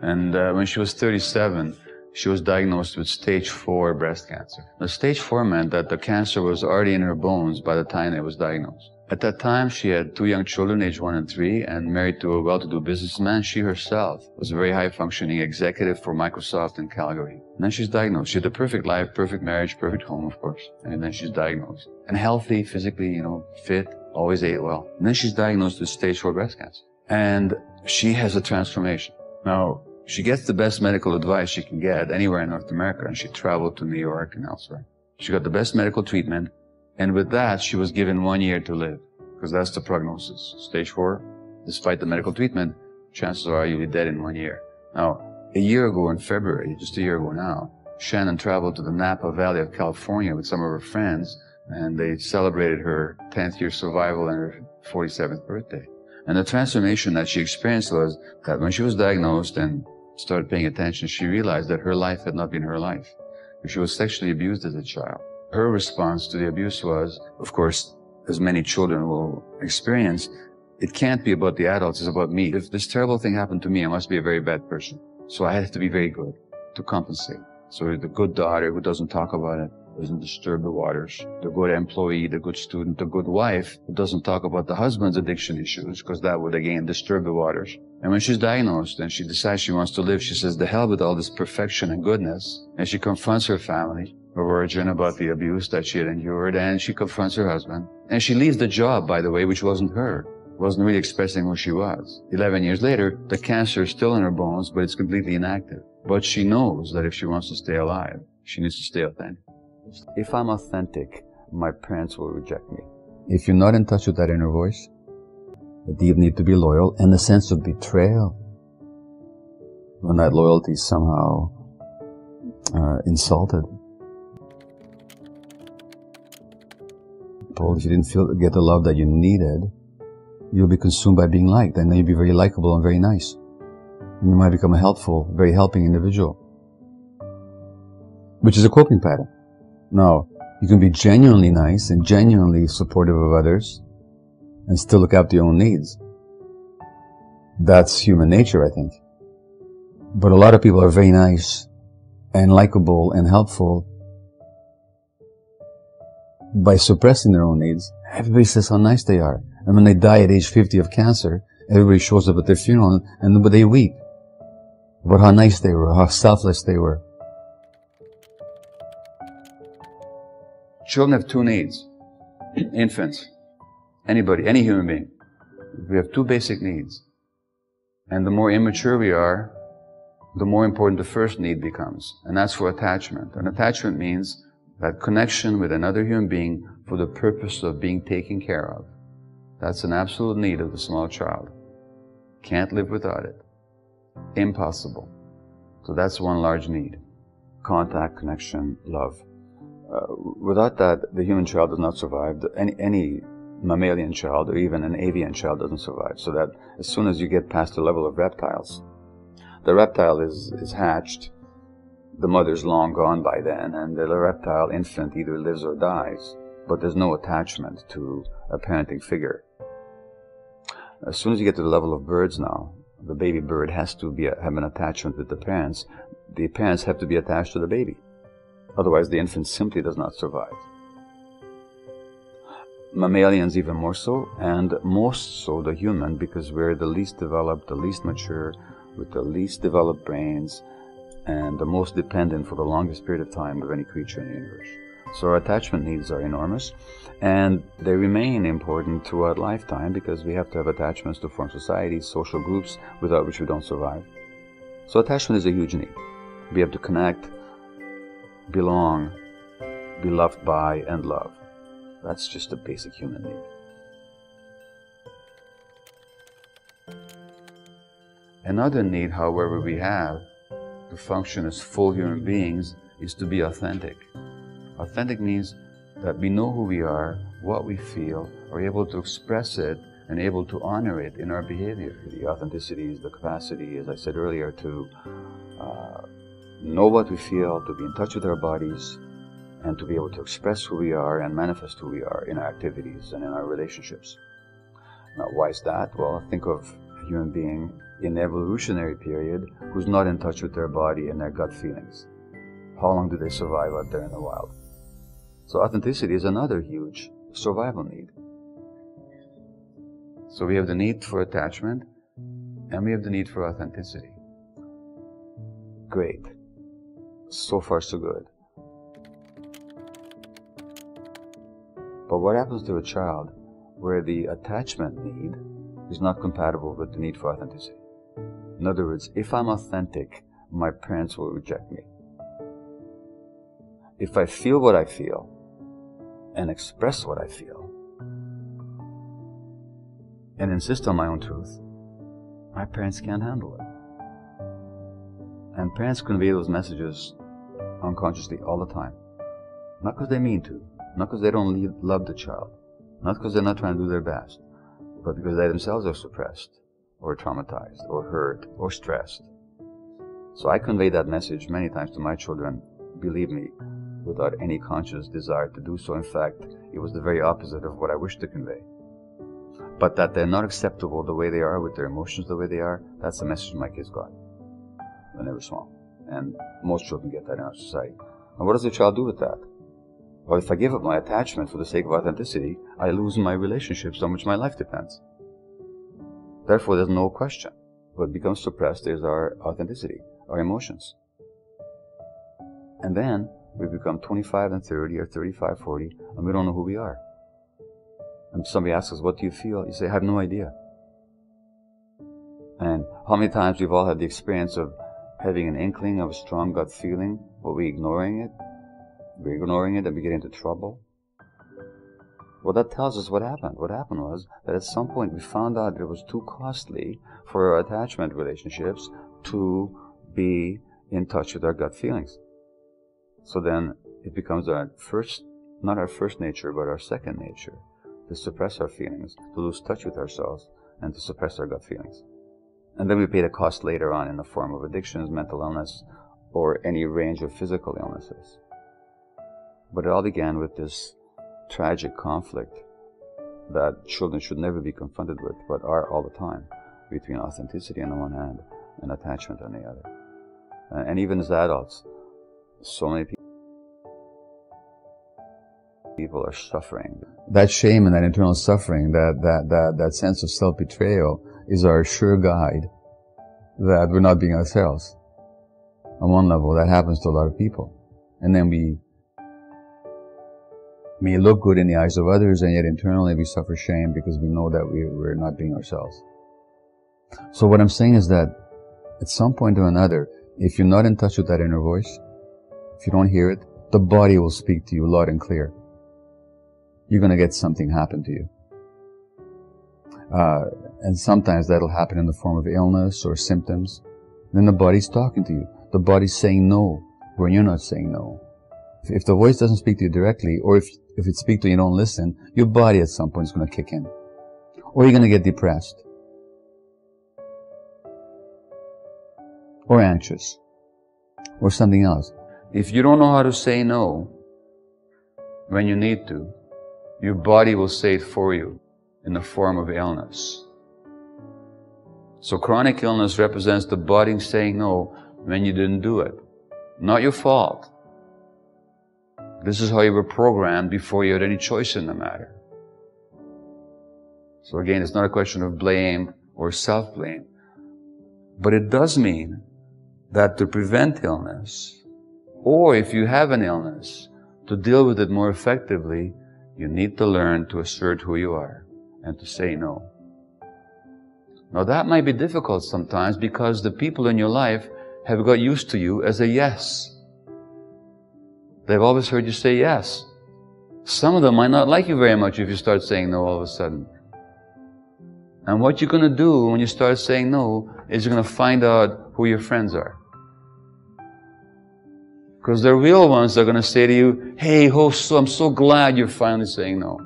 And when she was 37, she was diagnosed with stage 4 breast cancer. The stage 4 meant that the cancer was already in her bones by the time it was diagnosed. At that time, she had 2 young children, aged 1 and 3, and married to a well-to-do businessman. She herself was a very high-functioning executive for Microsoft in Calgary. And then she's diagnosed. She had the perfect life, perfect marriage, perfect home, of course. And then she's diagnosed. And healthy, physically, fit, always ate well. And then she's diagnosed with stage 4 breast cancer. And she has a transformation. Now, she gets the best medical advice she can get anywhere in North America, and she traveled to New York and elsewhere. She got the best medical treatment, and with that, she was given 1 year to live, because that's the prognosis. Stage 4, despite the medical treatment, chances are you'll be dead in 1 year. Now, a year ago in February, just a year ago now, Shannon traveled to the Napa Valley of California with some of her friends, and they celebrated her 10th year survival and her 47th birthday. And the transformation that she experienced was that when she was diagnosed and started paying attention, she realized that her life had not been her life. She was sexually abused as a child. Her response to the abuse was, of course, as many children will experience, it can't be about the adults, it's about me. If this terrible thing happened to me, I must be a very bad person. So I had to be very good to compensate. So the good daughter who doesn't talk about it, doesn't disturb the waters, the good employee, the good student, the good wife who doesn't talk about the husband's addiction issues, because that would again disturb the waters. And when she's diagnosed and she decides she wants to live, she says, the hell with all this perfection and goodness. And she confronts her family, her origin, about the abuse that she had endured, and she confronts her husband. And she leaves the job, by the way, which wasn't her. Wasn't really expressing who she was. 11 years later, the cancer is still in her bones, but it's completely inactive. But she knows that if she wants to stay alive, she needs to stay authentic. If I'm authentic, my parents will reject me. If you're not in touch with that inner voice, the deep need to be loyal, and the sense of betrayal, when that loyalty is somehow insulted. If you didn't get the love that you needed, you'll be consumed by being liked, and then you'll be very likable and very nice. And you might become a helpful, very helping individual, which is a coping pattern. Now, you can be genuinely nice and genuinely supportive of others and still look after your own needs. That's human nature, I think. But a lot of people are very nice and likable and helpful by suppressing their own needs. Everybody says how nice they are. And when they die at age 50 of cancer, everybody shows up at their funeral and they weep about how nice they were, how selfless they were. Children have 2 needs. Infants, anybody, any human being. We have 2 basic needs. And the more immature we are, the more important the first need becomes. And that's for attachment. And attachment means that connection with another human being for the purpose of being taken care of. That's an absolute need of the small child. Can't live without it. Impossible. So that's one large need. Contact, connection, love. Without that, the human child does not survive. Any mammalian child or even an avian child doesn't survive. So that as soon as you get past the level of reptiles, the reptile is hatched, the mother's long gone by then, and the reptile infant either lives or dies, but there's no attachment to a parenting figure. As soon as you get to the level of birds now, the baby bird has to have an attachment with the parents. The parents have to be attached to the baby. Otherwise, the infant simply does not survive. Mammalians even more so, and most so the human, because we're the least developed, the least mature, with the least developed brains, and the most dependent for the longest period of time of any creature in the universe. So our attachment needs are enormous, and they remain important throughout lifetime because we have to have attachments to form societies, social groups, without which we don't survive. So attachment is a huge need. We have to connect, belong, be loved by, and love. That's just a basic human need. Another need, however, we have to function as full human beings is to be authentic. Authentic means that we know who we are, what we feel, are able to express it, and able to honor it in our behavior. The authenticity is the capacity, as I said earlier, to know what we feel, to be in touch with our bodies, and to be able to express who we are and manifest who we are in our activities and in our relationships. Now, why is that? Well, think of human being in evolutionary period who's not in touch with their body and their gut feelings. How long do they survive out there in the wild? So authenticity is another huge survival need. So we have the need for attachment and we have the need for authenticity. Great. So far so good. But what happens to a child where the attachment need is not compatible with the need for authenticity? In other words, if I'm authentic, my parents will reject me. If I feel what I feel and express what I feel and insist on my own truth, my parents can't handle it. And parents convey those messages unconsciously all the time. Not because they mean to, not because they don't love the child, not because they're not trying to do their best, but because they themselves are suppressed, or traumatized, or hurt, or stressed. So I convey that message many times to my children, believe me, without any conscious desire to do so. In fact, it was the very opposite of what I wished to convey. But that they're not acceptable the way they are, with their emotions the way they are, that's the message my kids got when they were small. And most children get that in our society. And what does the child do with that? Well, if I give up my attachment for the sake of authenticity, I lose my relationships on which my life depends. Therefore, there's no question. What becomes suppressed is our authenticity, our emotions. And then we become 25 and 30 or 35, 40, and we don't know who we are. And somebody asks us, what do you feel? You say, I have no idea. And how many times we've all had the experience of having an inkling of a strong gut feeling, but we're ignoring it and we get into trouble. Well, that tells us what happened. What happened was that at some point we found out it was too costly for our attachment relationships to be in touch with our gut feelings. So then it becomes our first, not our first nature, but our second nature, to suppress our feelings, to lose touch with ourselves, and to suppress our gut feelings. And then we pay the cost later on in the form of addictions, mental illness, or any range of physical illnesses. But it all began with this tragic conflict that children should never be confronted with, but are all the time, between authenticity on the one hand and attachment on the other. And even as adults, so many people are suffering. That shame and that internal suffering, that sense of self-betrayal is our sure guide that we're not being ourselves. On one level, that happens to a lot of people. And then we may look good in the eyes of others, and yet internally we suffer shame because we know that we're not being ourselves. So what I'm saying is that at some point or another, if you're not in touch with that inner voice, if you don't hear it, the body will speak to you loud and clear. You're going to get something happen to you. And sometimes that'll happen in the form of illness or symptoms. Then the body's talking to you. The body's saying no when you're not saying no. If the voice doesn't speak to you directly, or if it speaks to you and you don't listen, your body at some point is going to kick in. Or you're going to get depressed. Or anxious. Or something else. If you don't know how to say no when you need to, your body will say it for you in the form of illness. So chronic illness represents the body saying no when you didn't do it. Not your fault. This is how you were programmed before you had any choice in the matter. So again, it's not a question of blame or self-blame. But it does mean that to prevent illness, or if you have an illness, to deal with it more effectively, you need to learn to assert who you are and to say no. Now that might be difficult sometimes because the people in your life have got used to you as a yes. They've always heard you say yes. Some of them might not like you very much if you start saying no all of a sudden. And what you're going to do when you start saying no is you're going to find out who your friends are. Because the real ones are going to say to you, hey, I'm so glad you're finally saying no.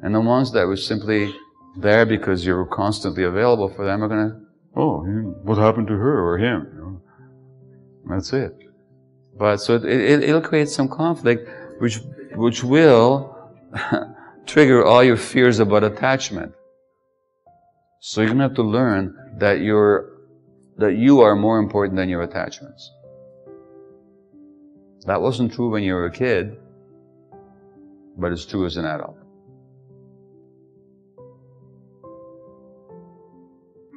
And the ones that were simply there because you were constantly available for them are going to, oh, what happened to her or him? You know? That's it. But so it'll create some conflict which will trigger all your fears about attachment. So you're going to have to learn that you are more important than your attachments. That wasn't true when you were a kid, but it's true as an adult.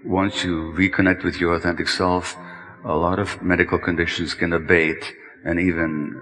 Once you reconnect with your authentic self, a lot of medical conditions can abate and even